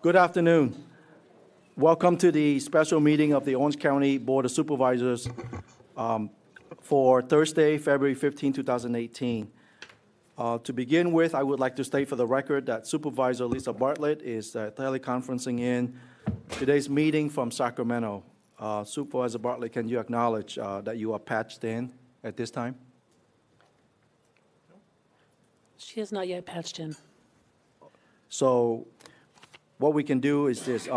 Good afternoon. Welcome to the special meeting of the Orange County Board of Supervisors for Thursday, February 15, 2018. To begin with, I would like to state for the record that Supervisor Lisa Bartlett is teleconferencing in today's meeting from Sacramento. Supervisor Bartlett, can you acknowledge that you are patched in at this time? She is not yet patched in. So what we can do is this.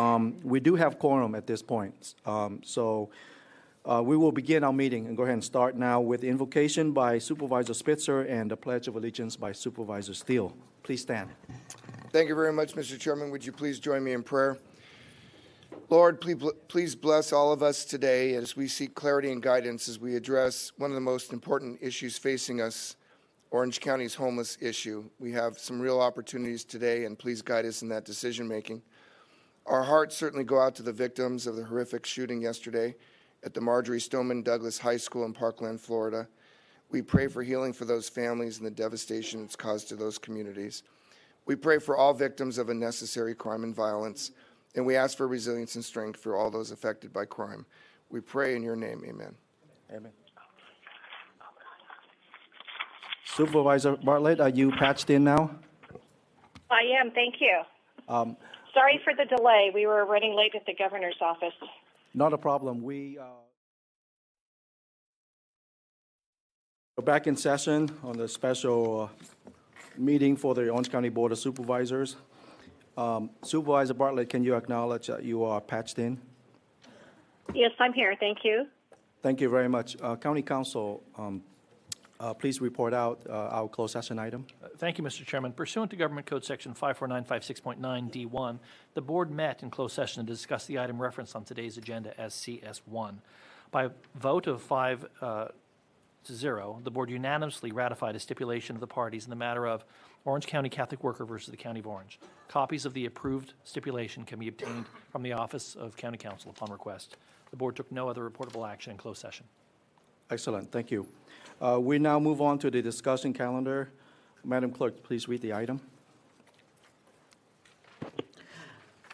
We do have quorum at this point. We will begin our meeting and go ahead and start now with the invocation by Supervisor Spitzer and the Pledge of Allegiance by Supervisor Steele. Please stand. Thank you very much, Mr. Chairman. Would you please join me in prayer? Lord, please bless all of us today as we seek clarity and guidance as we address one of the most important issues facing us, Orange County's homeless issue. We have some real opportunities today, and please guide us in that decision making. Our hearts certainly go out to the victims of the horrific shooting yesterday at the Marjorie Stoneman Douglas High School in Parkland, Florida. We pray for healing for those families and the devastation it's caused to those communities. We pray for all victims of unnecessary crime and violence, and we ask for resilience and strength for all those affected by crime. We pray in your name, amen. Amen. Supervisor Bartlett, are you patched in now? I am, thank you. Sorry for the delay. We were running late at the governor's office. Not a problem. We are back in session on the special meeting for the Orange County Board of Supervisors. Supervisor Bartlett, can you acknowledge that you are patched in? Yes, I'm here. Thank you. Thank you very much. County Counsel, please report out our closed session item. Thank you, Mr. Chairman. Pursuant to Government Code Section 54956.9 D1, the board met in closed session to discuss the item referenced on today's agenda as CS1. By vote of 5-0, the board unanimously ratified a stipulation of the parties in the matter of Orange County Catholic Worker versus the County of Orange. Copies of the approved stipulation can be obtained from the Office of County Counsel upon request. The board took no other reportable action in closed session. Excellent. Thank you. We now move on to the discussion calendar. Madam Clerk, please read the item.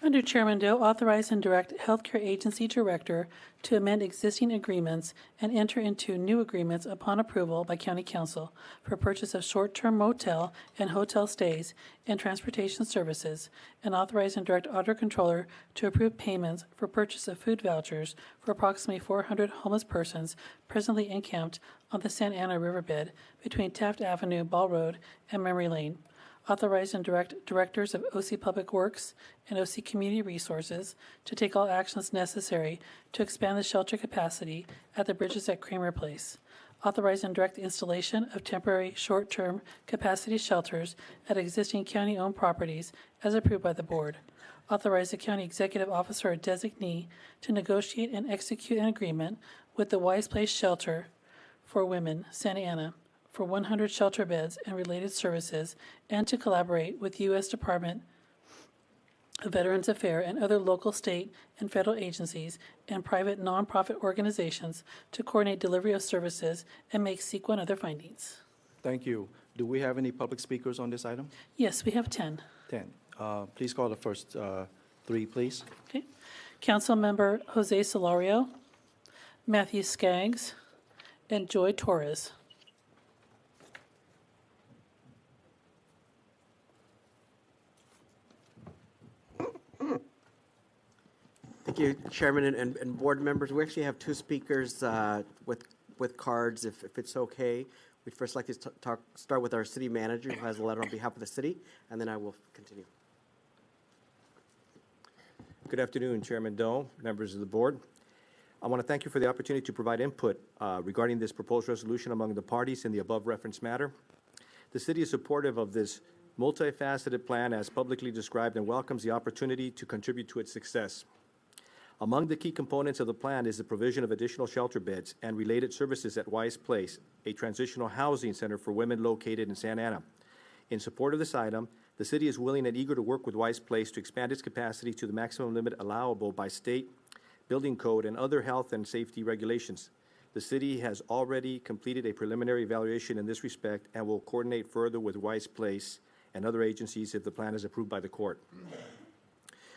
Under Chairman Doe, authorize and direct Healthcare Agency Director to amend existing agreements and enter into new agreements upon approval by County Council for purchase of short-term motel and hotel stays and transportation services, and authorize and direct Auditor Controller to approve payments for purchase of food vouchers for approximately 400 homeless persons presently encamped on the Santa Ana riverbed between Taft Avenue, Ball Road, and Memory Lane. Authorize and direct directors of OC Public Works and OC Community Resources to take all actions necessary to expand the shelter capacity at the bridges at Kramer Place. Authorize and direct the installation of temporary short-term capacity shelters at existing county-owned properties as approved by the board. Authorize the county executive officer or designee to negotiate and execute an agreement with the Wise Place Shelter for Women, Santa Ana, for 100 shelter beds and related services, and to collaborate with U.S. Department of Veterans Affairs and other local, state, and federal agencies and private nonprofit organizations to coordinate delivery of services and make CEQA and other findings. Thank you. Do we have any public speakers on this item? Yes, we have 10. 10. Please call the first three, please. Okay. Council Member Jose Solario, Matthew Skaggs, and Joy Torres. Thank you, Chairman and board members. We actually have two speakers with cards, if it's okay. We'd first like to start with our city manager, who has a letter on behalf of the city, and then I will continue. Good afternoon, Chairman Doe, members of the board. I want to thank you for the opportunity to provide input regarding this proposed resolution among the parties in the above referenced matter. The city is supportive of this multifaceted plan as publicly described and welcomes the opportunity to contribute to its success. Among the key components of the plan is the provision of additional shelter beds and related services at Wise Place, a transitional housing center for women located in Santa Ana. In support of this item, the city is willing and eager to work with Wise Place to expand its capacity to the maximum limit allowable by state, building code, and other health and safety regulations. The city has already completed a preliminary evaluation in this respect and will coordinate further with Wise Place and other agencies if the plan is approved by the court.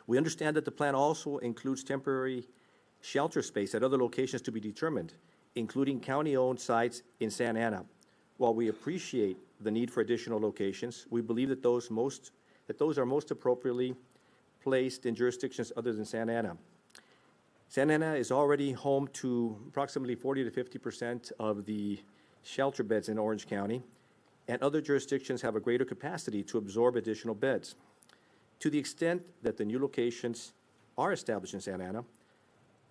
We understand that the plan also includes temporary shelter space at other locations to be determined, including county-owned sites in Santa Ana. While we appreciate the need for additional locations, we believe that those are most appropriately placed in jurisdictions other than Santa Ana. Santa Ana is already home to approximately 40 to 50% of the shelter beds in Orange County, and other jurisdictions have a greater capacity to absorb additional beds. To the extent that the new locations are established in Santa Ana,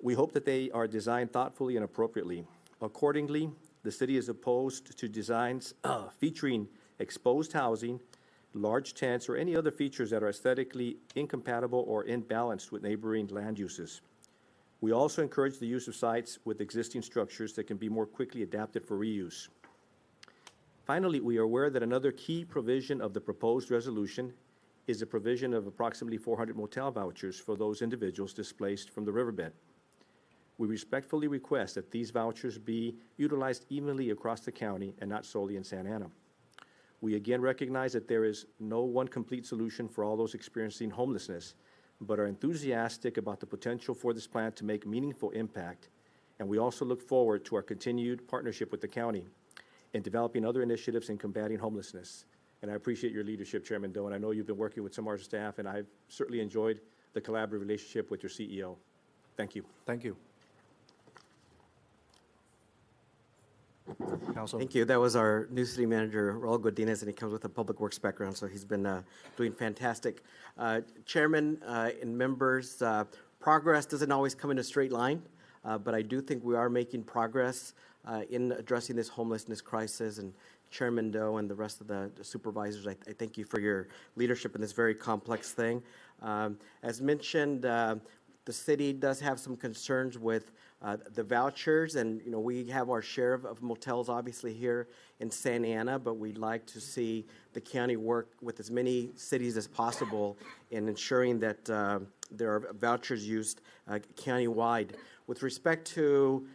we hope that they are designed thoughtfully and appropriately. Accordingly, the city is opposed to designs featuring exposed housing, large tents, or any other features that are aesthetically incompatible or imbalanced with neighboring land uses. We also encourage the use of sites with existing structures that can be more quickly adapted for reuse. Finally, we are aware that another key provision of the proposed resolution is the provision of approximately 400 motel vouchers for those individuals displaced from the riverbed. We respectfully request that these vouchers be utilized evenly across the county and not solely in Santa Ana. We again recognize that there is no one complete solution for all those experiencing homelessness, but are enthusiastic about the potential for this plan to make meaningful impact, and we also look forward to our continued partnership with the county in developing other initiatives in combating homelessness. And I appreciate your leadership, Chairman Doe, and I know you've been working with some of our staff, and I've certainly enjoyed the collaborative relationship with your CEO. Thank you. Thank you. Council. Thank you. That was our new city manager, Raul Godinez, and he comes with a public works background, so he's been doing fantastic. Chairman and members, progress doesn't always come in a straight line, but I do think we are making progress in addressing this homelessness crisis. And Chairman Doe and the rest of the supervisors, I thank you for your leadership in this very complex thing. As mentioned, the city does have some concerns with the vouchers, and we have our share of motels obviously here in Santa Ana, but we'd like to see the county work with as many cities as possible in ensuring that there are vouchers used countywide. With respect to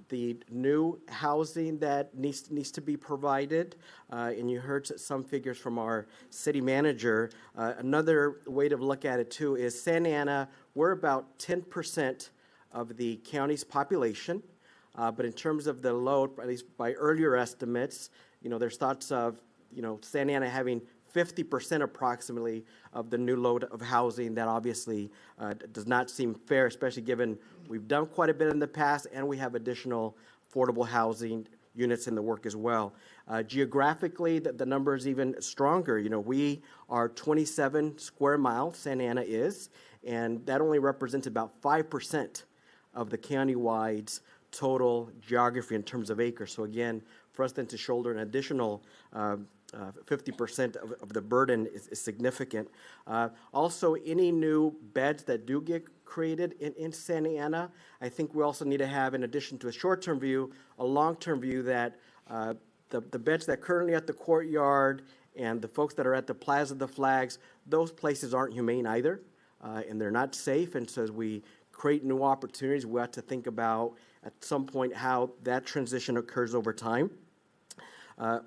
the new housing that needs to be provided, and you heard some figures from our city manager. Another way to look at it too is Santa Ana, we're about 10% of the county's population, but in terms of the load, at least by earlier estimates, there's thoughts of Santa Ana having 50% approximately of the new load of housing. That obviously does not seem fair, especially given we've done quite a bit in the past and we have additional affordable housing units in the work as well. Geographically, the number is even stronger. We are 27 square miles, Santa Ana is, and that only represents about 5% of the county-wide's total geography in terms of acres. So again, for us then to shoulder an additional 50% of the burden is significant. Also, any new beds that do get created in Santa Ana, I think we also need to have, in addition to a short-term view, a long-term view that the beds that are currently at the courtyard and the folks that are at the Plaza of the Flags, those places aren't humane either, and they're not safe. And so as we create new opportunities, we have to think about at some point how that transition occurs over time.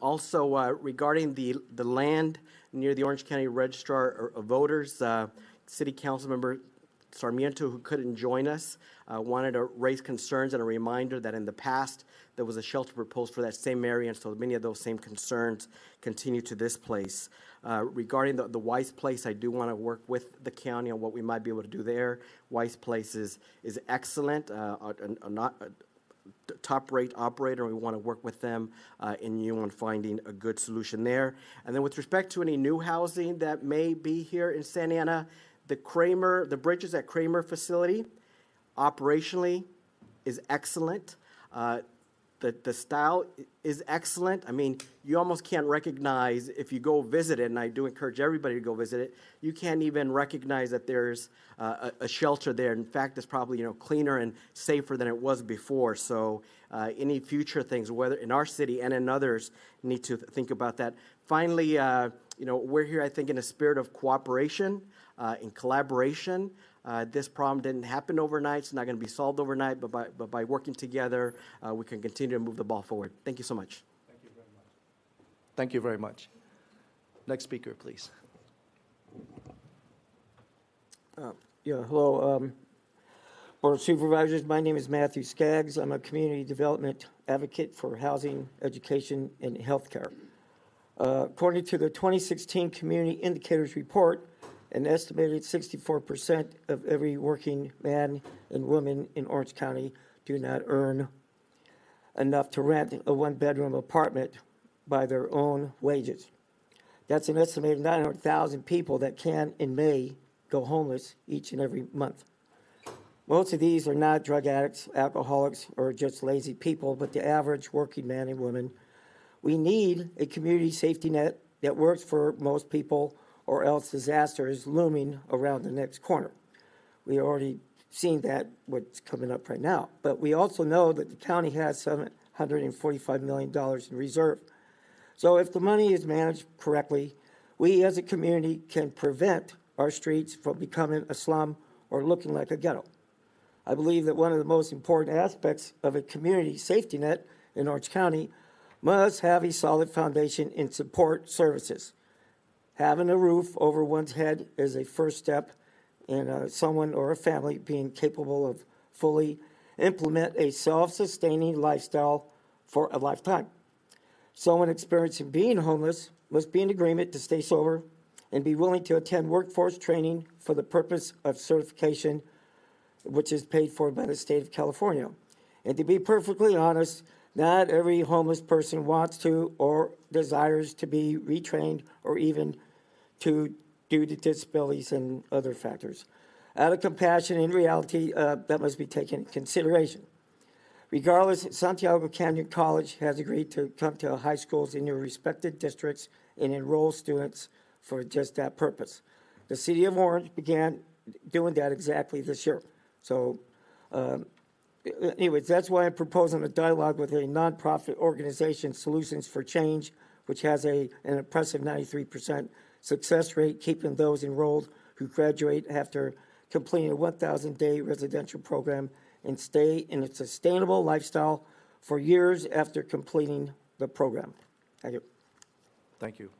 Also, regarding the land near the Orange County Registrar of Voters, City Council Member Sarmiento, who couldn't join us, wanted to raise concerns and a reminder that in the past there was a shelter proposed for that same area, and so many of those same concerns continue to this place. Regarding the Weiss Place, I do want to work with the county on what we might be able to do there. Weiss Place is excellent, top-rate operator, and we want to work with them in finding a good solution there. And then with respect to any new housing that may be here in Santa Ana, the bridges at Kramer facility, operationally, is excellent. The style is excellent. I mean, you almost can't recognize, if you go visit it, and I do encourage everybody to go visit it, you can't even recognize that there's a shelter there. In fact, it's probably cleaner and safer than it was before. So any future things, whether in our city and in others, need to think about that. Finally, we're here, I think, in a spirit of cooperation and collaboration. This problem didn't happen overnight. It's not going to be solved overnight, but by working together, we can continue to move the ball forward. Thank you so much. Thank you very much. Thank you very much. Next speaker, please. Yeah, hello, Board of Supervisors. My name is Matthew Skaggs. I'm a community development advocate for housing, education, and healthcare. According to the 2016 Community Indicators Report, an estimated 64% of every working man and woman in Orange County do not earn enough to rent a one-bedroom apartment by their own wages. That's an estimated 900,000 people that can and may go homeless each and every month. Most of these are not drug addicts, alcoholics, or just lazy people, but the average working man and woman. We need a community safety net that works for most people, or else disaster is looming around the next corner. We already seen that, what's coming up right now. But we also know that the county has $745 million in reserve. So if the money is managed correctly, we as a community can prevent our streets from becoming a slum or looking like a ghetto. I believe that one of the most important aspects of a community safety net in Orange County must have a solid foundation in support services. Having a roof over one's head is a first step in someone or a family being capable of fully implement a self-sustaining lifestyle for a lifetime. Someone experiencing being homeless must be in agreement to stay sober and be willing to attend workforce training for the purpose of certification, which is paid for by the state of California. And to be perfectly honest, not every homeless person wants to or desires to be retrained or even to due to disabilities and other factors. Out of compassion, in reality, that must be taken into consideration. Regardless, Santiago Canyon College has agreed to come to high schools in your respected districts and enroll students for just that purpose. The city of Orange began doing that exactly this year. So anyways, that's why I'm proposing a dialogue with a nonprofit organization, Solutions for Change, which has an impressive 93% success rate, keeping those enrolled who graduate after completing a 1,000-day residential program and stay in a sustainable lifestyle for years after completing the program. Thank you. Thank you.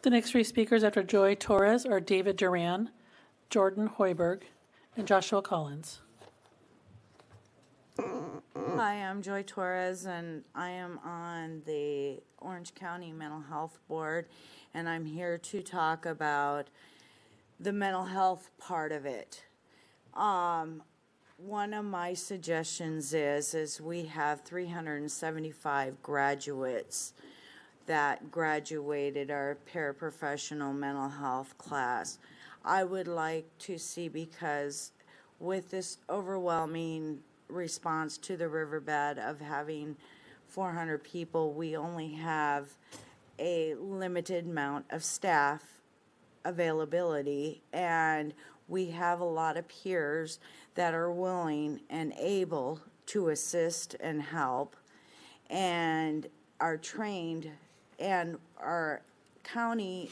The next three speakers after Joy Torres are David Duran, Jordan Hoiberg, and Joshua Collins. Hi, I'm Joy Torres, and I am on the Orange County Mental Health Board, and I'm here to talk about the mental health part of it. One of my suggestions is we have 375 graduates that graduated our paraprofessional mental health class. I would like to see, because with this overwhelming response to the riverbed of having 400 people, we only have a limited amount of staff availability, and we have a lot of peers that are willing and able to assist and help and are trained, and our county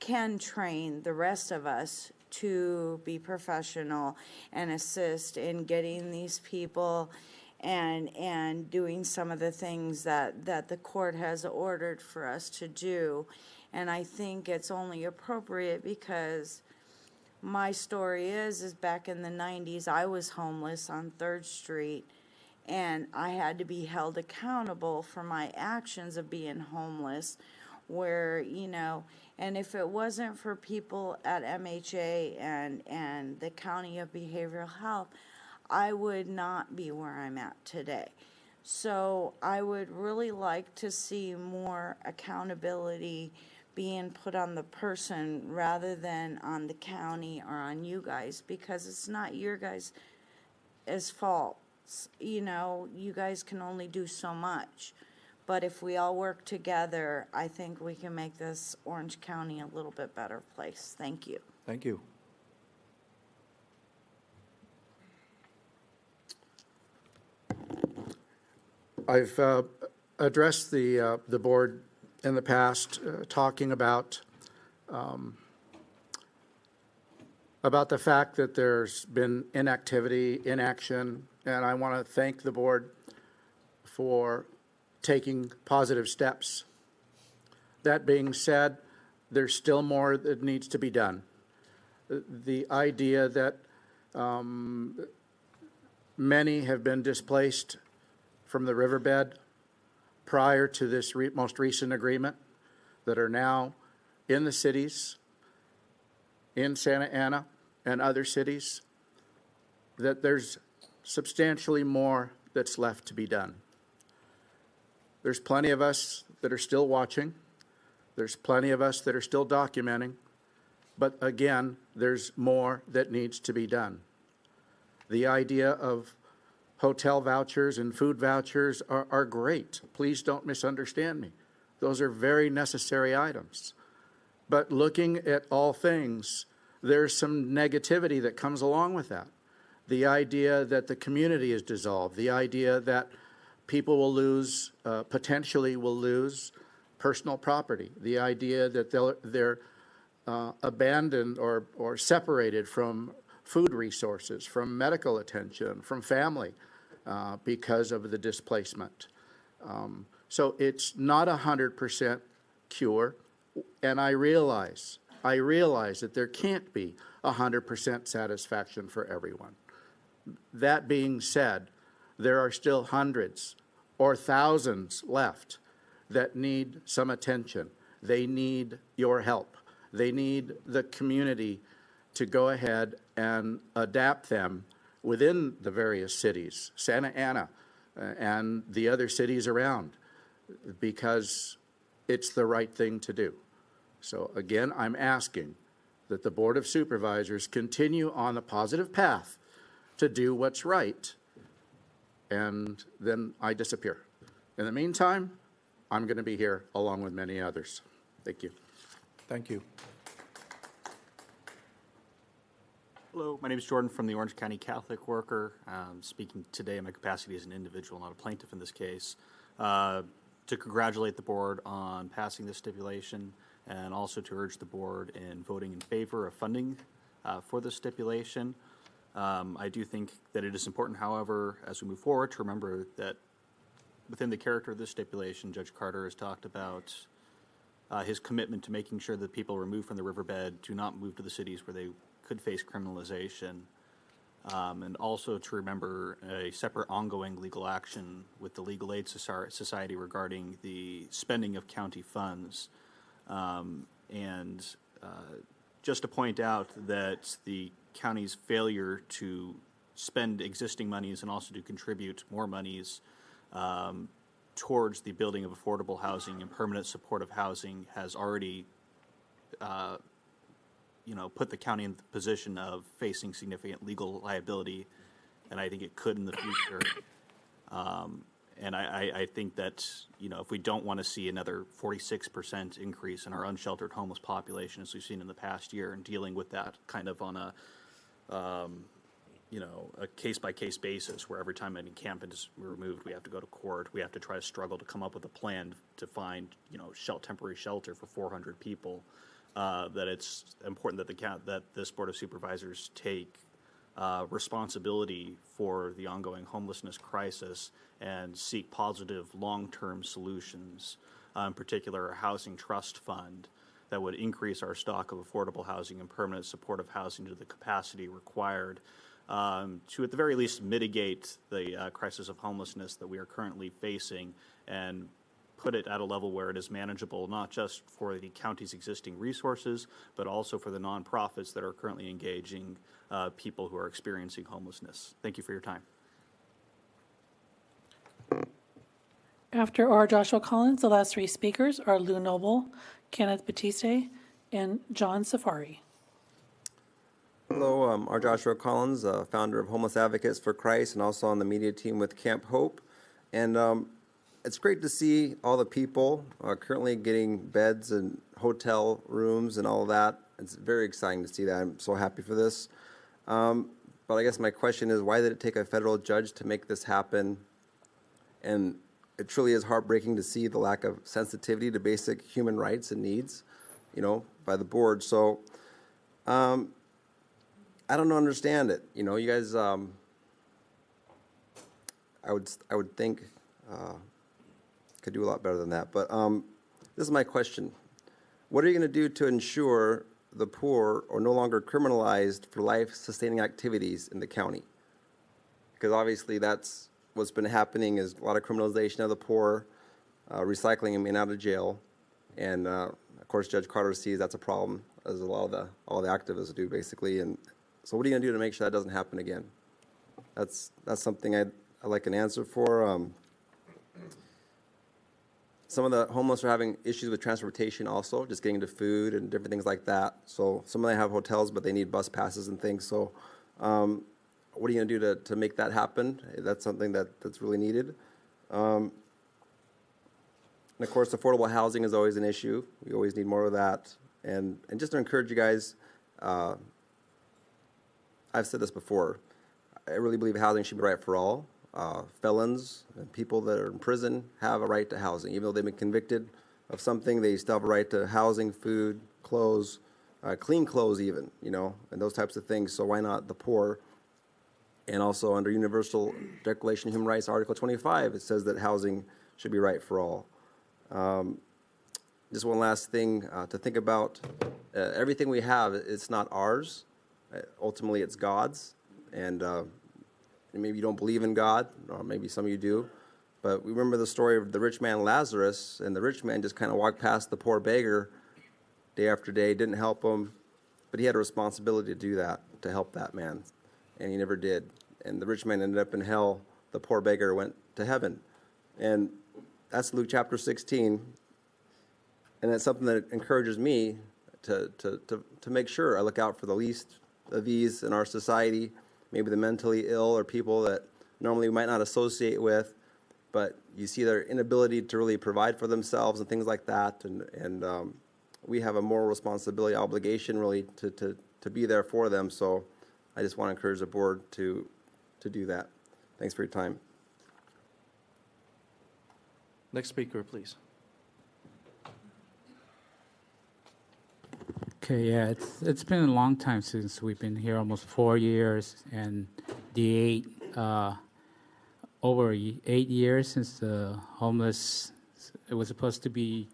can train the rest of us to be professional and assist in getting these people and doing some of the things that the court has ordered for us to do. And I think it's only appropriate because my story is back in the 90s, I was homeless on 3rd Street, and I had to be held accountable for my actions of being homeless, where, you know, and if it wasn't for people at MHA and the County of Behavioral Health, I would not be where I'm at today. So I would really like to see more accountability being put on the person rather than on the county or on you guys, because it's not your guys' fault. You know, you guys can only do so much. But if we all work together, I think we can make this Orange County a little bit better place. Thank you. Thank you. I've addressed the board in the past, talking about the fact that there's been inactivity, inaction, and I want to thank the board for taking positive steps. That being said, there's still more that needs to be done. the idea that many have been displaced from the riverbed prior to this most recent agreement that are now in the cities, in Santa Ana and other cities, that there's substantially more that's left to be done. There's plenty of us that are still watching. There's plenty of us that are still documenting. But again, there's more that needs to be done. The idea of hotel vouchers and food vouchers are great. Please don't misunderstand me. Those are very necessary items. But looking at all things, there's some negativity that comes along with that. The idea that the community is dissolved, the idea that people will lose, potentially will lose personal property, the idea that they're abandoned or separated from food resources, from medical attention, from family because of the displacement. So it's not 100% cure, and I realize that there can't be 100% satisfaction for everyone. That being said, there are still hundreds or thousands left that need some attention. They need your help. They need the community to go ahead and adapt them within the various cities, Santa Ana and the other cities around, because it's the right thing to do. So again, I'm asking that the Board of Supervisors continue on the positive path to do what's right, and then I disappear. In the meantime, I'm going to be here along with many others. Thank you. Thank you. Hello, my name is Jordan from the Orange County Catholic Worker. Speaking today in my capacity as an individual, not a plaintiff in this case, to congratulate the board on passing this stipulation, and also to urge the board in voting in favor of funding for this stipulation. I do think that it is important, however, as we move forward, to remember that within the character of this stipulation, Judge Carter has talked about his commitment to making sure that people removed from the riverbed do not move to the cities where they could face criminalization, and also to remember a separate ongoing legal action with the Legal Aid Society regarding the spending of county funds. Just to point out that the county's failure to spend existing monies and also to contribute more monies towards the building of affordable housing and permanent supportive housing has already put the county in the position of facing significant legal liability, and I think it could in the future. And I think that, if we don't want to see another 46% increase in our unsheltered homeless population, as we've seen in the past year, and dealing with that kind of on a case-by-case basis, where every time an encampment is removed, we have to go to court. We have to try to struggle to come up with a plan to find, temporary shelter for 400 people. That it's important that this Board of Supervisors take responsibility for the ongoing homelessness crisis and seek positive long-term solutions, in particular a housing trust fund that would increase our stock of affordable housing and permanent supportive housing to the capacity required to, at the very least, mitigate the crisis of homelessness that we are currently facing and put it at a level where it is manageable, not just for the county's existing resources, but also for the nonprofits that are currently engaging people who are experiencing homelessness. Thank you for your time. After R. Joshua Collins, the last three speakers are Lou Noble, Kenneth Batiste, and John Safari. Hello, I'm R. Joshua Collins, founder of Homeless Advocates for Christ, and also on the media team with Camp Hope. And it's great to see all the people currently getting beds and hotel rooms and all of that. It's very exciting to see that. I'm so happy for this. But I guess my question is, why did it take a federal judge to make this happen? And it truly is heartbreaking to see the lack of sensitivity to basic human rights and needs, by the board. So I don't understand it. You guys, I would think could do a lot better than that. But this is my question. What are you going to do to ensure the poor are no longer criminalized for life-sustaining activities in the county. Because obviously that's what's been happening is a lot of criminalization of the poor, recycling them in and out of jail. And of course, Judge Carter sees that's a problem, as a lot of all the activists do, basically. And so what are you going to do to make sure that doesn't happen again? That's something I'd like an answer for. Some of the homeless are having issues with transportation also, just getting to food and different things like that. So some of them have hotels, but they need bus passes and things. So what are you going to do to make that happen? That's something that's really needed. And of course, affordable housing is always an issue. We always need more of that. And just to encourage you guys, I've said this before, I really believe housing should be right for all. Felons and people that are in prison have a right to housing. Even though they've been convicted of something, they still have a right to housing, food, clothes, clean clothes even, and those types of things. So why not the poor? And also under Universal Declaration of Human Rights, Article 25, it says that housing should be right for all. Just one last thing to think about. Everything we have, it's not ours. Ultimately, it's God's. And maybe you don't believe in God, or maybe some of you do. But we remember the story of the rich man Lazarus, and the rich man just kind of walked past the poor beggar day after day, didn't help him. But he had a responsibility to do that, to help that man. And he never did. And the rich man ended up in hell. The poor beggar went to heaven. And that's Luke chapter 16. And that's something that encourages me to make sure I look out for the least of these in our society, maybe the mentally ill or people that normally we might not associate with, but you see their inability to really provide for themselves and things like that. And we have a moral responsibility, obligation really to be there for them. So I just want to encourage the board to do that. Thanks for your time. Next speaker, please. Okay, yeah, it's been a long time since we've been here, almost 4 years, and over 8 years since the homeless, it was supposed to be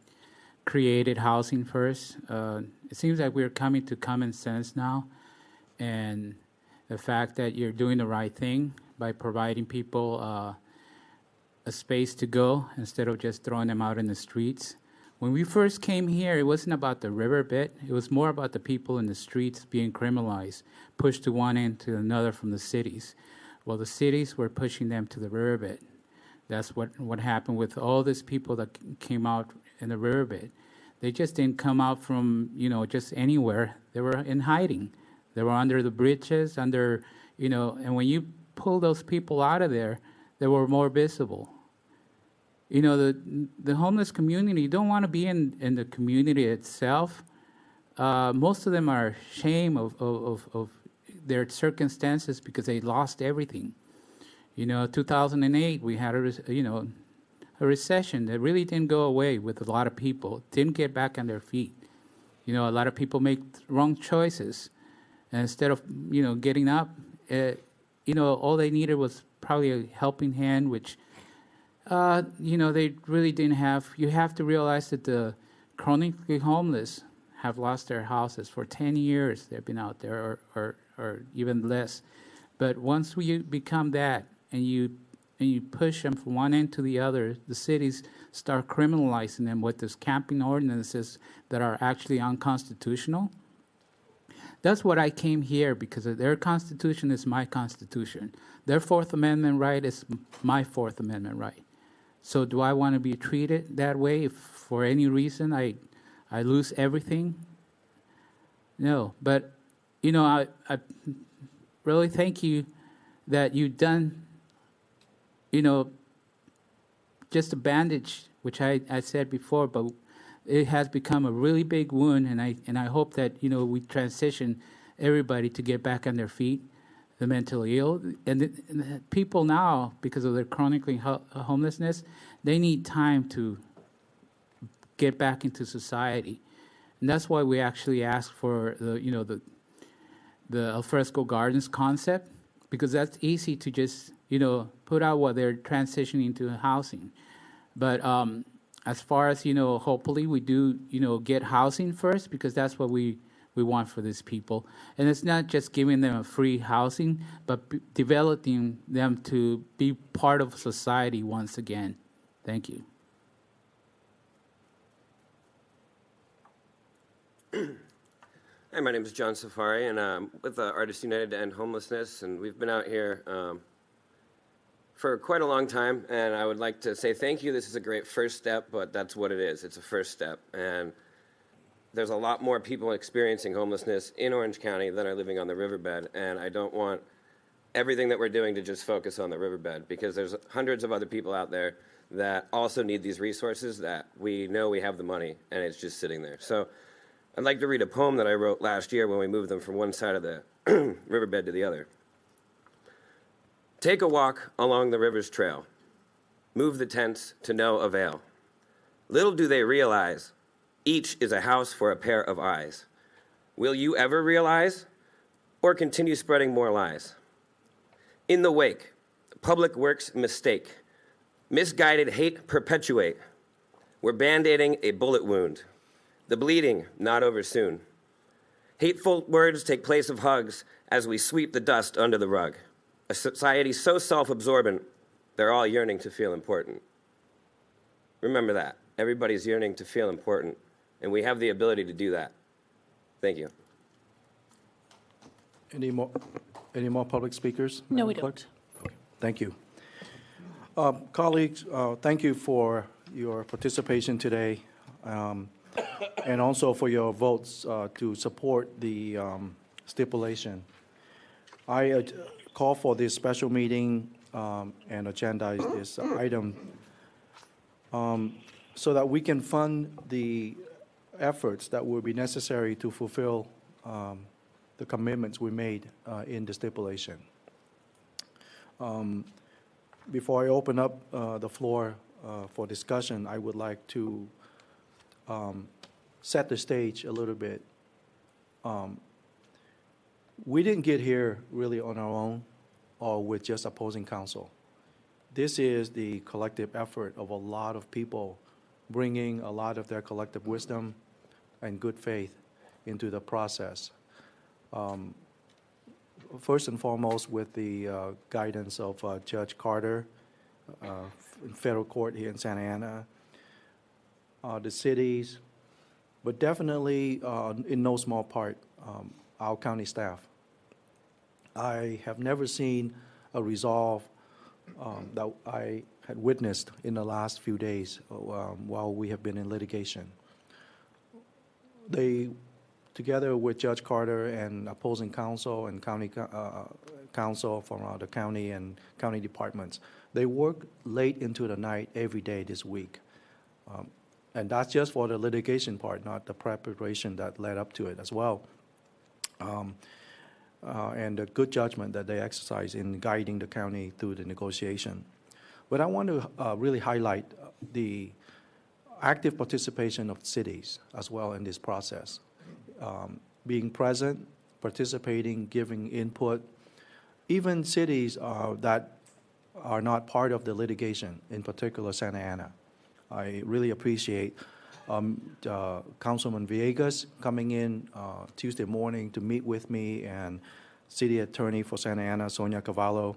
created housing first. It seems like we're coming to common sense now, and the fact that you're doing the right thing by providing people a space to go instead of just throwing them out in the streets. When we first came here, it wasn't about the riverbed. It was more about the people in the streets being criminalized, pushed to one end to another from the cities. Well, the cities were pushing them to the riverbed. That's what happened with all these people that came out in the riverbed. They just didn't come out from, just anywhere. They were in hiding. They were under the bridges, and when you pull those people out of there, they were more visible. The homeless community don't want to be in the community itself. Most of them are ashamed of their circumstances because they lost everything. 2008, we had a recession that really didn't go away with a lot of people, didn't get back on their feet. A lot of people make wrong choices. And instead of, getting up, all they needed was probably a helping hand, which they really didn't have. You have to realize that the chronically homeless have lost their houses for 10 years. They've been out there, or even less. But once we become that, and you push them from one end to the other, the cities start criminalizing them with these camping ordinances that are actually unconstitutional. That's what I came here, because their constitution is my constitution. Their Fourth Amendment right is my Fourth Amendment right. So do I want to be treated that way if for any reason I lose everything? No, but, I really thank you that you've done, just a bandage, which I said before, but it has become a really big wound, and I hope that, we transition everybody to get back on their feet, the mentally ill. And the people now, because of their chronically homelessness, they need time to get back into society. And that's why we actually ask for the alfresco gardens concept, because that's easy to just, put out while they're transitioning into housing. But as far as, hopefully we do, get housing first, because that's what we we want for these people. And it's not just giving them a free housing, but developing them to be part of society once again. Thank you. Hi, my name is John Safari, and I'm with Artists United to End Homelessness, and we've been out here for quite a long time, and I would like to say thank you. This is a great first step, but that's what it is. It's a first step, and there's a lot more people experiencing homelessness in Orange County than are living on the riverbed, and I don't want everything that we're doing to just focus on the riverbed, because there's hundreds of other people out there that also need these resources that we know we have the money, and it's just sitting there. So I'd like to read a poem that I wrote last year when we moved them from one side of the riverbed to the other. Take a walk along the river's trail. Move the tents to no avail. Little do they realize, each is a house for a pair of eyes. Will you ever realize, or continue spreading more lies? In the wake, public works mistake. Misguided hate perpetuate. We're band-aiding a bullet wound. The bleeding, not over soon. Hateful words take place of hugs as we sweep the dust under the rug. A society so self-absorbent, they're all yearning to feel important. Remember that. Everybody's yearning to feel important, and we have the ability to do that. Thank you. Any more public speakers? No, Madam we Clerk? don't. Okay. Thank you. Colleagues, thank you for your participation today. And also for your votes to support the stipulation. I call for this special meeting and agendize this item so that we can fund the efforts that will be necessary to fulfill the commitments we made in the stipulation. Before I open up the floor for discussion, I would like to set the stage a little bit. We didn't get here really on our own or with just opposing counsel. This is the collective effort of a lot of people bringing a lot of their collective wisdom and good faith into the process. First and foremost, with the guidance of Judge Carter in federal court here in Santa Ana, the cities, but definitely in no small part, our county staff. I have never seen a resolve that I had witnessed in the last few days while we have been in litigation. They, together with Judge Carter and opposing counsel and county counsel from the county and county departments, they work late into the night every day this week. And that's just for the litigation part, not the preparation that led up to it as well. And the good judgment that they exercise in guiding the county through the negotiation. But I want to really highlight the active participation of cities as well in this process. Being present, participating, giving input. Even cities that are not part of the litigation, in particular Santa Ana. I really appreciate Councilman Villegas coming in Tuesday morning to meet with me and City Attorney for Santa Ana, Sonia Cavallo.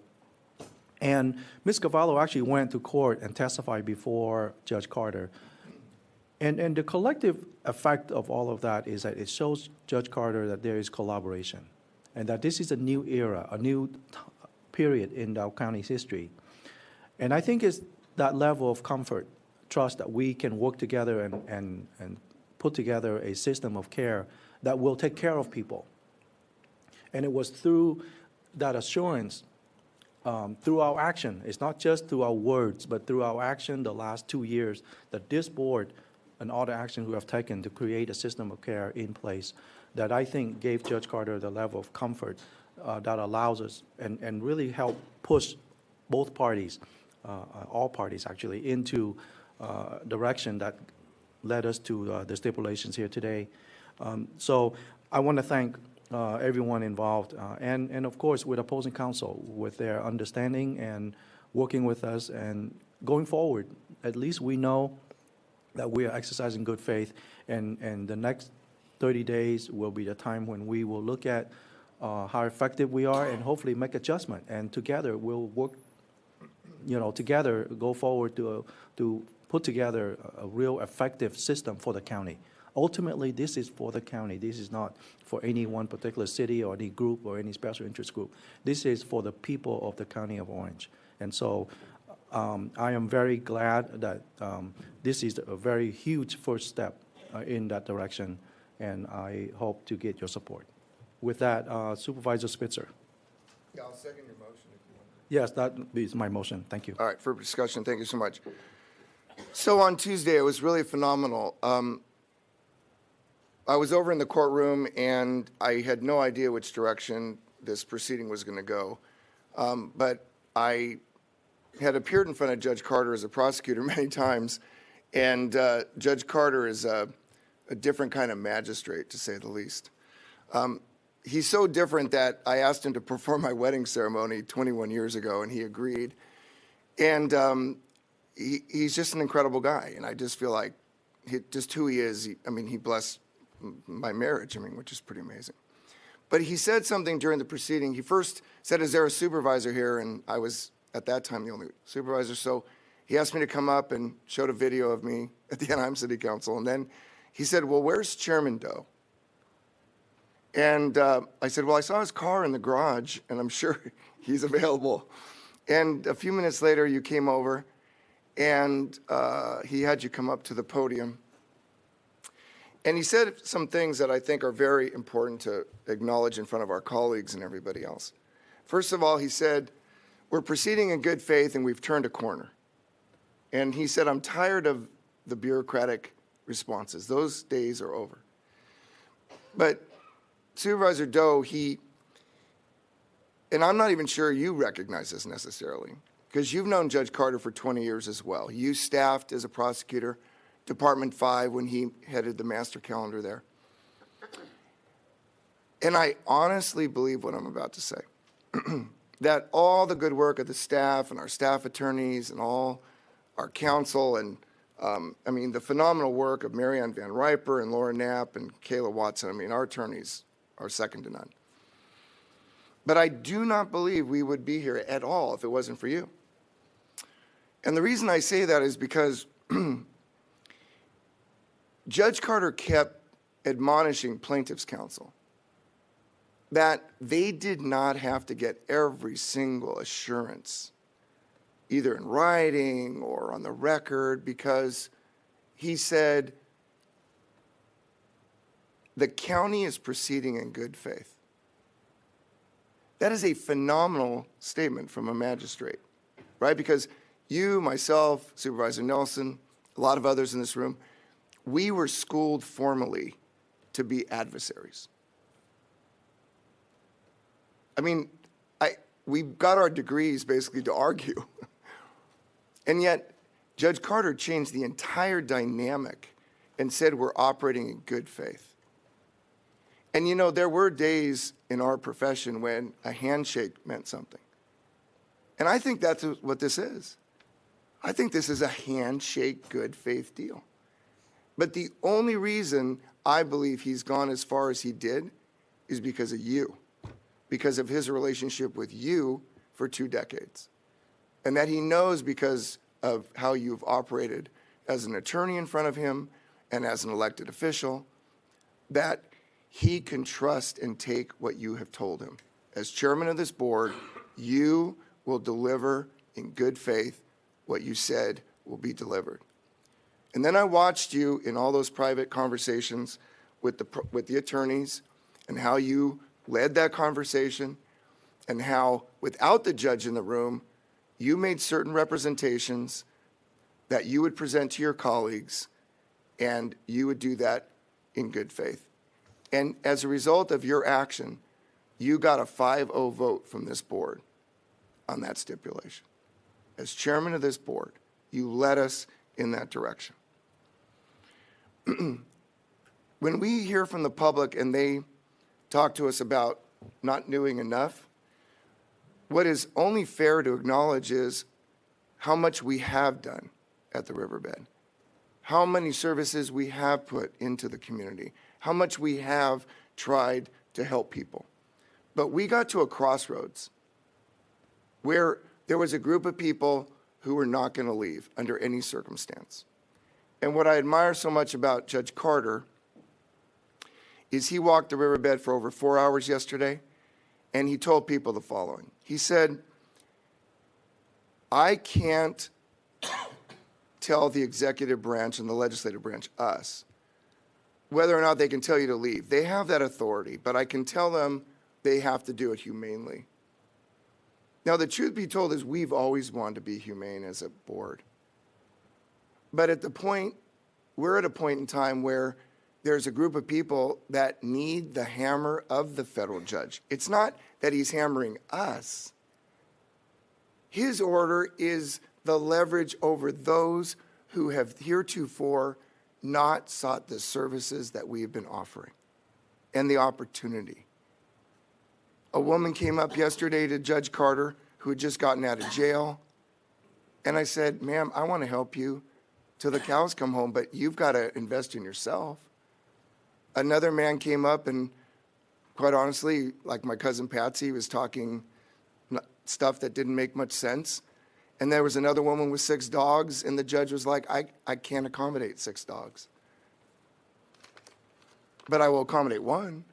And Ms. Cavallo actually went to court and testified before Judge Carter. And the collective effect of all of that is that it shows Judge Carter that there is collaboration and that this is a new era, a new period in our county's history. And I think it's that level of comfort, trust that we can work together and put together a system of care that will take care of people. And it was through that assurance, through our action, it's not just through our words, but through our action the last 2 years that this board and all the actions we have taken to create a system of care in place that I think gave Judge Carter the level of comfort that allows us and really help push both parties, all parties actually, into direction that led us to the stipulations here today. So I want to thank everyone involved and of course with opposing counsel with their understanding and working with us and going forward. At least we know that we are exercising good faith and the next 30 days will be the time when we will look at how effective we are and hopefully make adjustment. And together we'll work, together go forward to put together a real effective system for the county. Ultimately, this is for the county. This is not for any one particular city or any group or any special interest group. This is for the people of the County of Orange. And so I am very glad that this is a very huge first step in that direction, and I hope to get your support. With that, Supervisor Spitzer. Yeah, I'll second your motion if you want. Yes, that is my motion. Thank you. All right, for discussion, thank you so much. So on Tuesday, it was really phenomenal. I was over in the courtroom, and I had no idea which direction this proceeding was going to go. But I had appeared in front of Judge Carter as a prosecutor many times, and Judge Carter is a different kind of magistrate, to say the least. He's so different that I asked him to perform my wedding ceremony 21 years ago, and he agreed. And he's just an incredible guy, and I just feel like just who he is. He blessed my marriage, which is pretty amazing. But he said something during the proceeding. He first said, "Is there a supervisor here?" And I was, at that time, the only supervisor. So he asked me to come up and showed a video of me at the Anaheim City Council. And then he said, "Well, where's Chairman Doe?" And I said, "Well, I saw his car in the garage, and I'm sure he's available." And a few minutes later, you came over, and he had you come up to the podium. And he said some things that I think are very important to acknowledge in front of our colleagues and everybody else. First of all, he said, "We're proceeding in good faith, and we've turned a corner." And he said, "I'm tired of the bureaucratic responses. Those days are over." But Supervisor Doe, and I'm not even sure you recognize this necessarily, because you've known Judge Carter for 20 years as well. You staffed as a prosecutor Department 5 when he headed the master calendar there. And I honestly believe what I'm about to say, that all the good work of the staff and our staff attorneys and all our counsel and, the phenomenal work of Marianne Van Riper and Laura Knapp and Kayla Watson, our attorneys are second to none. But I do not believe we would be here at all if it wasn't for you. And the reason I say that is because Judge Carter kept admonishing plaintiff's counsel that they did not have to get every single assurance, either in writing or on the record, because he said the county is proceeding in good faith. That is a phenomenal statement from a magistrate, right? Because you, myself, Supervisor Nelson, a lot of others in this room, we were schooled formally to be adversaries. We got our degrees basically to argue. And yet, Judge Carter changed the entire dynamic and said we're operating in good faith. And there were days in our profession when a handshake meant something. And I think that's what this is. I think this is a handshake, good faith deal. But the only reason I believe he's gone as far as he did is because of you, because of his relationship with you for 2 decades. And that he knows because of how you've operated as an attorney in front of him and as an elected official, that he can trust and take what you have told him. As chairman of this board, you will deliver in good faith what you said will be delivered. And then I watched you in all those private conversations with the attorneys and how you led that conversation and how, without the judge in the room, you made certain representations that you would present to your colleagues, and you would do that in good faith. And as a result of your action, you got a 5-0 vote from this board on that stipulation. As chairman of this board, you led us in that direction. When we hear from the public and they talk to us about not doing enough, what is only fair to acknowledge is how much we have done at the riverbed, how many services we have put into the community, how much we have tried to help people. But we got to a crossroads where there was a group of people who were not going to leave under any circumstance. And what I admire so much about Judge Carter is he walked the riverbed for over 4 hours yesterday, and he told people the following. He said, I can't tell the executive branch and the legislative branch, us, whether or not they can tell you to leave. They have that authority, but I can tell them they have to do it humanely. Now, the truth be told is we've always wanted to be humane as a board. But we're at a point in time where there's a group of people that need the hammer of the federal judge. It's not that he's hammering us. His order is the leverage over those who have heretofore not sought the services that we have been offering and the opportunity. A woman came up yesterday to Judge Carter who had just gotten out of jail. And I said, ma'am, I want to help you till the cows come home, but you've got to invest in yourself. Another man came up and quite honestly, like my cousin Patsy, was talking stuff that didn't make much sense. And there was another woman with 6 dogs, and the judge was like, I can't accommodate 6 dogs. But I will accommodate 1.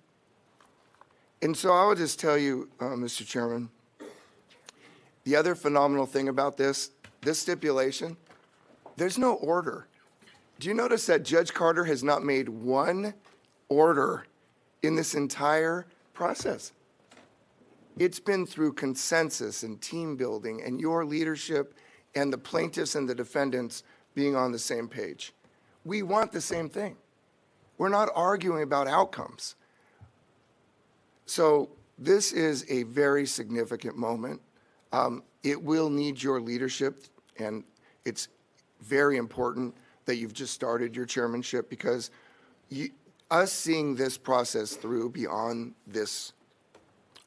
And so I will just tell you, Mr. Chairman, the other phenomenal thing about this stipulation, there's no order. Do you notice that Judge Carter has not made one order in this entire process? It's been through consensus and team building and your leadership and the plaintiffs and the defendants being on the same page. We want the same thing. We're not arguing about outcomes. So this is a very significant moment. It will need your leadership, and it's very important that you've just started your chairmanship, because us seeing this process through beyond this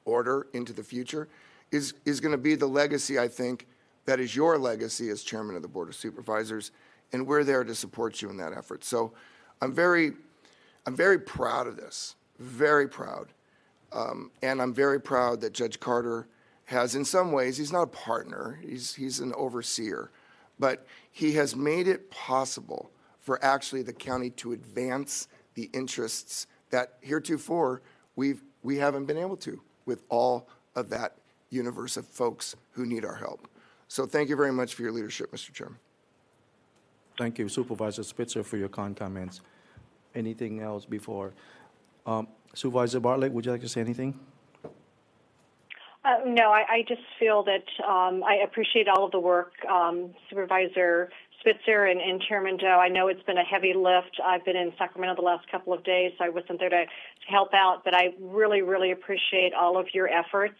order into the future is going to be the legacy, I think, that is your legacy as chairman of the Board of Supervisors, and we're there to support you in that effort. So I'm very proud of this, very proud. And I'm very proud that Judge Carter has, in some ways, he's not a partner, he's an overseer, but he has made it possible for actually the county to advance the interests that heretofore we haven't been able to, with all of that universe of folks who need our help. So thank you very much for your leadership, Mr. Chairman. Thank you, Supervisor Spitzer, for your kind comments. Anything else before? Supervisor Bartlett, would you like to say anything? No, I just feel that I appreciate all of the work, Supervisor Spitzer and Chairman Doe. I know it's been a heavy lift. I've been in Sacramento the last couple of days, so I wasn't there to help out, but I really, really appreciate all of your efforts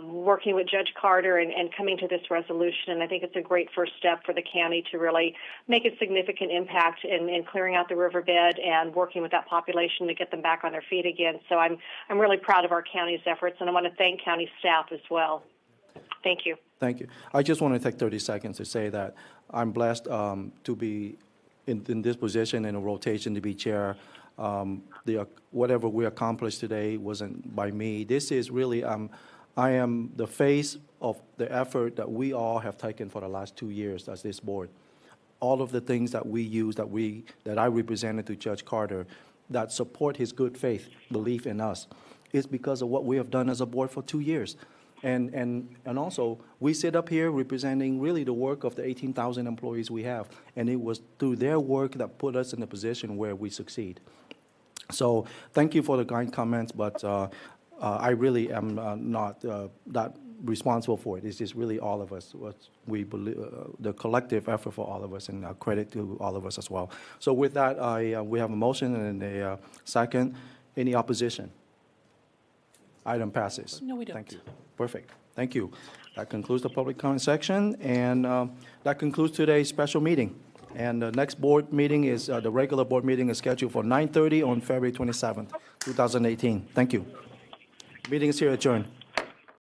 working with Judge Carter and coming to this resolution. And I think it's a great first step for the county to really make a significant impact in clearing out the riverbed and working with that population to get them back on their feet again. So I'm really proud of our county's efforts, and I want to thank county staff as well. Thank you. Thank you. I just want to take 30 seconds to say that I'm blessed to be in this position in a rotation to be chair. Whatever we accomplished today wasn't by me. This is really I am the face of the effort that we all have taken for the last 2 years as this board. All of the things that we use, that I represented to Judge Carter, that support his good faith belief in us, is because of what we have done as a board for 2 years. And also, we sit up here representing really the work of the 18,000 employees we have, and it was through their work that put us in the position where we succeed. So thank you for the kind comments, but I really am not that responsible for it. It's just really all of us, what we believe, the collective effort for all of us, and credit to all of us as well. So with that, we have a motion and a second. Any opposition? Item passes. No, we don't. Thank you. Perfect. Thank you. That concludes the public comment section, and that concludes today's special meeting. And the next board meeting is, the regular board meeting is scheduled for 9:30 on February 27th, 2018. Thank you. Meeting is here adjourned.